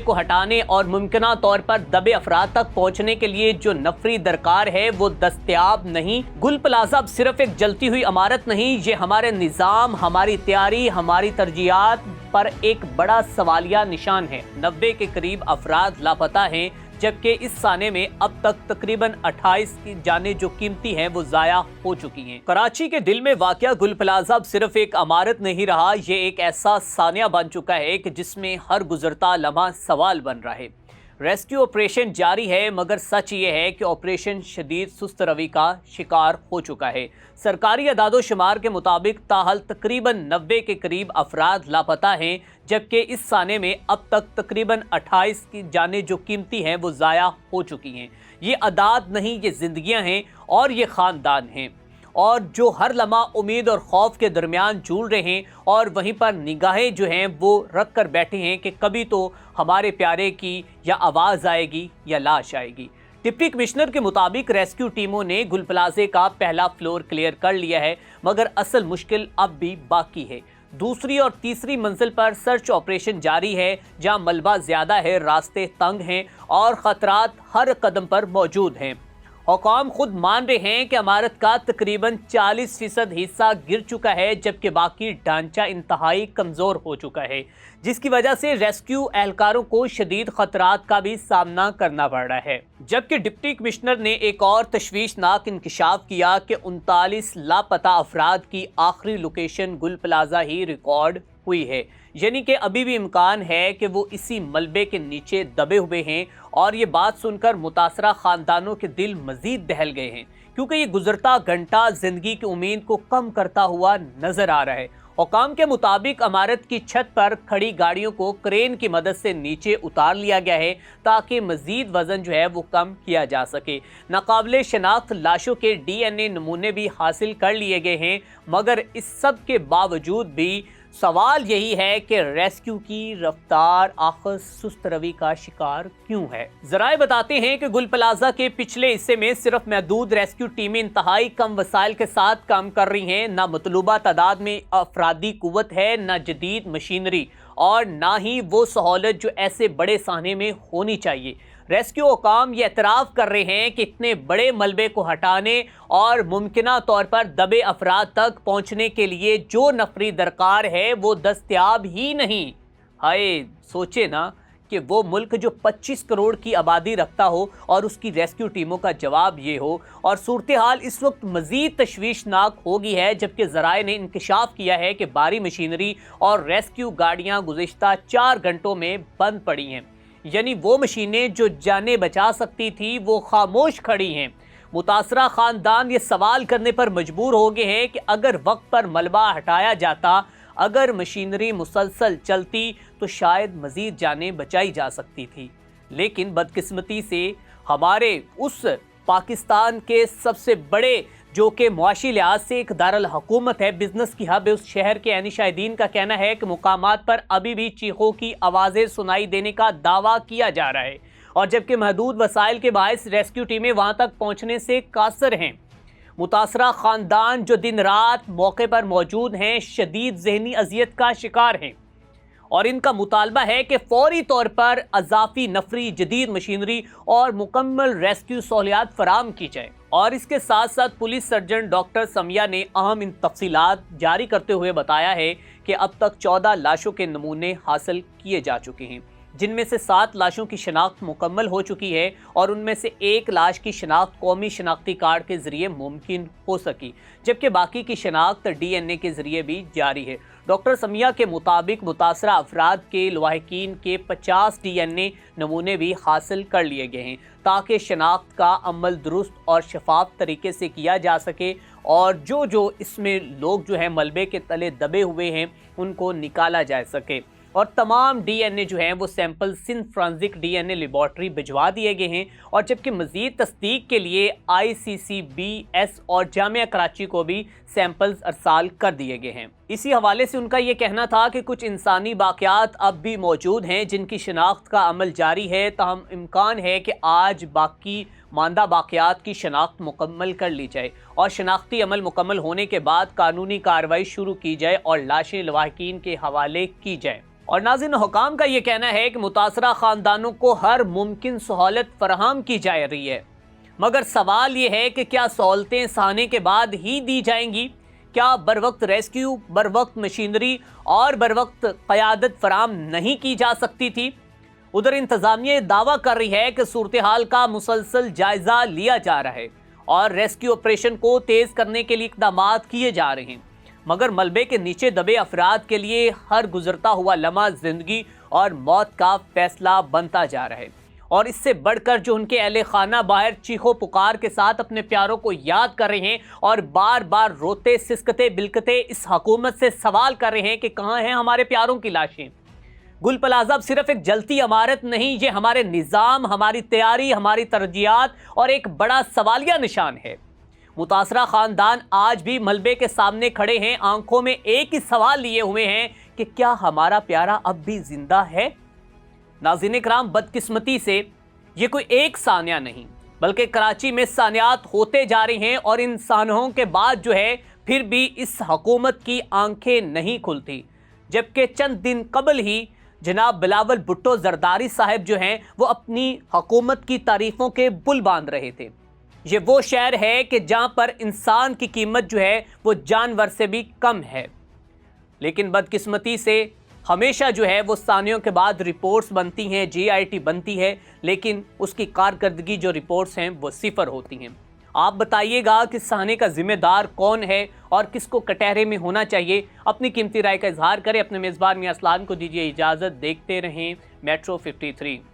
کو ہٹانے اور ممکنہ طور پر دبے افراد تک پہنچنے کے لیے جو نفری درکار ہے وہ دستیاب نہیں۔ گل پلازہ اب صرف ایک جلتی ہوئی عمارت نہیں، یہ ہمارے نظام، ہماری تیاری، ہماری ترجیحات پر ایک بڑا سوالیہ نشان ہے۔ 90 کے قریب افراد لاپتہ ہیں، جبکہ اس سانے میں اب تک تقریباً 28 کی جانیں جو قیمتی ہیں وہ ضائع ہو چکی ہیں۔ کراچی کے دل میں واقع گل پلازہ اب صرف ایک عمارت نہیں رہا، یہ ایک ایسا سانیہ بن چکا ہے کہ جس میں ہر گزرتا لمحہ سوال بن رہا ہے۔ ریسکیو آپریشن جاری ہے، مگر سچ یہ ہے کہ آپریشن شدید سست روی کا شکار ہو چکا ہے۔ سرکاری اعداد و شمار کے مطابق تاحال تقریباً 90 کے قریب افراد لاپتہ ہیں، جبکہ اس سانے میں اب تک تقریباً 28 کی جانیں جو قیمتی ہیں وہ ضائع ہو چکی ہیں۔ یہ اعداد نہیں، یہ زندگیاں ہیں اور یہ خاندان ہیں، اور جو ہر لمحہ امید اور خوف کے درمیان جھول رہے ہیں اور وہیں پر نگاہیں جو ہیں وہ رکھ کر بیٹھے ہیں کہ کبھی تو ہمارے پیارے کی یا آواز آئے گی یا لاش آئے گی۔ ڈپٹی کمشنر کے مطابق ریسکیو ٹیموں نے گل پلازے کا پہلا فلور کلیئر کر لیا ہے، مگر اصل مشکل اب بھی باقی ہے۔ دوسری اور تیسری منزل پر سرچ آپریشن جاری ہے، جہاں ملبہ زیادہ ہے، راستے تنگ ہیں اور خطرات ہر قدم پر موجود ہیں۔ حکام خود مان رہے ہیں کہ عمارت کا تقریباً 40% حصہ گر چکا ہے، جبکہ باقی ڈھانچہ انتہائی کمزور ہو چکا ہے، جس کی وجہ سے ریسکیو اہلکاروں کو شدید خطرات کا بھی سامنا کرنا پڑ رہا ہے۔ جبکہ ڈپٹی کمشنر نے ایک اور تشویشناک انکشاف کیا کہ 39 لاپتہ افراد کی آخری لوکیشن گل پلازہ ہی ریکارڈ ہوئی ہے، یعنی کہ ابھی بھی امکان ہے کہ وہ اسی ملبے کے نیچے دبے ہوئے ہیں، اور یہ بات سن کر متاثرہ خاندانوں کے دل مزید دہل گئے ہیں، کیونکہ یہ گزرتا گھنٹہ زندگی کی امید کو کم کرتا ہوا نظر آ رہا ہے۔ حکام کے مطابق عمارت کی چھت پر کھڑی گاڑیوں کو کرین کی مدد سے نیچے اتار لیا گیا ہے تاکہ مزید وزن جو ہے وہ کم کیا جا سکے۔ ناقابل شناخت لاشوں کے ڈی این اے نمونے بھی حاصل کر لیے گئے ہیں، مگر اس سب کے باوجود بھی سوال یہی ہے کہ ریسکیو کی رفتار آخر سست روی کا شکار کیوں ہے؟ ذرائع بتاتے ہیں کہ گل پلازہ کے پچھلے حصے میں صرف محدود ریسکیو ٹیمیں انتہائی کم وسائل کے ساتھ کام کر رہی ہیں، نہ مطلوبہ تعداد میں افرادی قوت ہے، نہ جدید مشینری، اور نہ ہی وہ سہولت جو ایسے بڑے سانے میں ہونی چاہیے۔ ریسکیو حکام یہ اعتراف کر رہے ہیں کہ اتنے بڑے ملبے کو ہٹانے اور ممکنہ طور پر دبے افراد تک پہنچنے کے لیے جو نفری درکار ہے وہ دستیاب ہی نہیں۔ ہائے، سوچے نا کہ وہ ملک جو 25 کروڑ کی آبادی رکھتا ہو اور اس کی ریسکیو ٹیموں کا جواب یہ ہو، اور صورتحال اس وقت مزید تشویشناک ہو گئی ہے جبکہ ذرائع نے انکشاف کیا ہے کہ بھاری مشینری اور ریسکیو گاڑیاں گزشتہ 4 گھنٹوں میں بند پڑی ہیں، یعنی وہ مشینیں جو جانیں بچا سکتی تھی وہ خاموش کھڑی ہیں۔ متاثرہ خاندان یہ سوال کرنے پر مجبور ہو گئے ہیں کہ اگر وقت پر ملبہ ہٹایا جاتا، اگر مشینری مسلسل چلتی تو شاید مزید جانیں بچائی جا سکتی تھی، لیکن بدقسمتی سے ہمارے اس پاکستان کے سب سے بڑے جو کہ معاشی لحاظ سے ایک دارالحکومت ہے، بزنس کی ہب ہے، اس شہر کے عینی شاہدین کا کہنا ہے کہ مقامات پر ابھی بھی چیخوں کی آوازیں سنائی دینے کا دعویٰ کیا جا رہا ہے، اور جبکہ محدود وسائل کے باعث ریسکیو ٹیمیں وہاں تک پہنچنے سے قاصر ہیں۔ متاثرہ خاندان جو دن رات موقع پر موجود ہیں شدید ذہنی اذیت کا شکار ہیں، اور ان کا مطالبہ ہے کہ فوری طور پر اضافی نفری، جدید مشینری اور مکمل ریسکیو سہولیات فراہم کی جائے۔ اور اس کے ساتھ ساتھ پولیس سرجن ڈاکٹر سمیہ نے اہم تفصیلات جاری کرتے ہوئے بتایا ہے کہ اب تک 14 لاشوں کے نمونے حاصل کیے جا چکے ہیں، جن میں سے 7 لاشوں کی شناخت مکمل ہو چکی ہے، اور ان میں سے 1 لاش کی شناخت قومی شناختی کارڈ کے ذریعے ممکن ہو سکی، جبکہ باقی کی شناخت ڈی این اے کے ذریعے بھی جاری ہے۔ ڈاکٹر سمیہ کے مطابق متاثرہ افراد کے لواحقین کے 50 ڈی این اے نمونے بھی حاصل کر لیے گئے ہیں تاکہ شناخت کا عمل درست اور شفاف طریقے سے کیا جا سکے، اور جو اس میں لوگ جو ہیں ملبے کے تلے دبے ہوئے ہیں ان کو نکالا جا سکے، اور تمام ڈی این اے جو ہیں وہ sample Sindh forensic D N A laboratory بھجوا دیے گئے ہیں، اور جبکہ مزید تصدیق کے لیے آئی سی سی بی ایس اور جامعہ کراچی کو بھی سیمپلز ارسال کر دیے گئے ہیں۔ اسی حوالے سے ان کا یہ کہنا تھا کہ کچھ انسانی باقیات اب بھی موجود ہیں جن کی شناخت کا عمل جاری ہے، تاہم امکان ہے کہ آج باقی ماندہ باقیات کی شناخت مکمل کر لی جائے اور شناختی عمل مکمل ہونے کے بعد قانونی کارروائی شروع کی جائے اور لاشیں لواحقین کے حوالے کی جائیں۔ اور ناظرین، حکام کا یہ کہنا ہے کہ متاثرہ خاندانوں کو ہر ممکن سہولت فراہم کی جا رہی ہے، مگر سوال یہ ہے کہ کیا سہولتیں سہانے کے بعد ہی دی جائیں گی؟ کیا بروقت ریسکیو، بروقت مشینری اور بروقت قیادت فراہم نہیں کی جا سکتی تھی؟ ادھر انتظامیہ دعویٰ کر رہی ہے کہ صورتحال کا مسلسل جائزہ لیا جا رہا ہے اور ریسکیو آپریشن کو تیز کرنے کے لیے اقدامات کیے جا رہے ہیں، مگر ملبے کے نیچے دبے افراد کے لیے ہر گزرتا ہوا لمحہ زندگی اور موت کا فیصلہ بنتا جا رہا ہے۔ اور اس سے بڑھ کر جو ان کے اہل خانہ باہر چیخو پکار کے ساتھ اپنے پیاروں کو یاد کر رہے ہیں اور بار بار روتے سسکتے بلکتے اس حکومت سے سوال کر رہے ہیں کہ کہاں ہیں ہمارے پیاروں کی لاشیں؟ گل پلازہ اب صرف ایک جلتی عمارت نہیں، یہ ہمارے نظام، ہماری تیاری، ہماری ترجیحات اور ایک بڑا سوالیہ نشان ہے۔ متاثرہ خاندان آج بھی ملبے کے سامنے کھڑے ہیں، آنکھوں میں ایک ہی سوال لیے ہوئے ہیں کہ کیا ہمارا پیارا اب بھی زندہ ہے؟ ناظرین کرام، بدقسمتی سے یہ کوئی ایک سانحہ نہیں بلکہ کراچی میں سانحات ہوتے جا رہے ہیں، اور ان سانحوں کے بعد جو ہے پھر بھی اس حکومت کی آنکھیں نہیں کھلتی، جبکہ چند دن قبل ہی جناب بلاول بھٹو زرداری صاحب جو ہیں وہ اپنی حکومت کی تعریفوں کے بل باندھ رہے تھے۔ یہ وہ شہر ہے کہ جہاں پر انسان کی قیمت جو ہے وہ جانور سے بھی کم ہے، لیکن بدقسمتی سے ہمیشہ جو ہے وہ سانحوں کے بعد رپورٹس بنتی ہیں، جی آئی ٹی بنتی ہے، لیکن اس کی کارکردگی جو رپورٹس ہیں وہ صفر ہوتی ہیں۔ آپ بتائیے گا کہ سانحے کا ذمہ دار کون ہے اور کس کو کٹہرے میں ہونا چاہیے؟ اپنی قیمتی رائے کا اظہار کریں۔ اپنے میزبان میاں اسلام کو دیجیے اجازت، دیکھتے رہیں میٹرو 53۔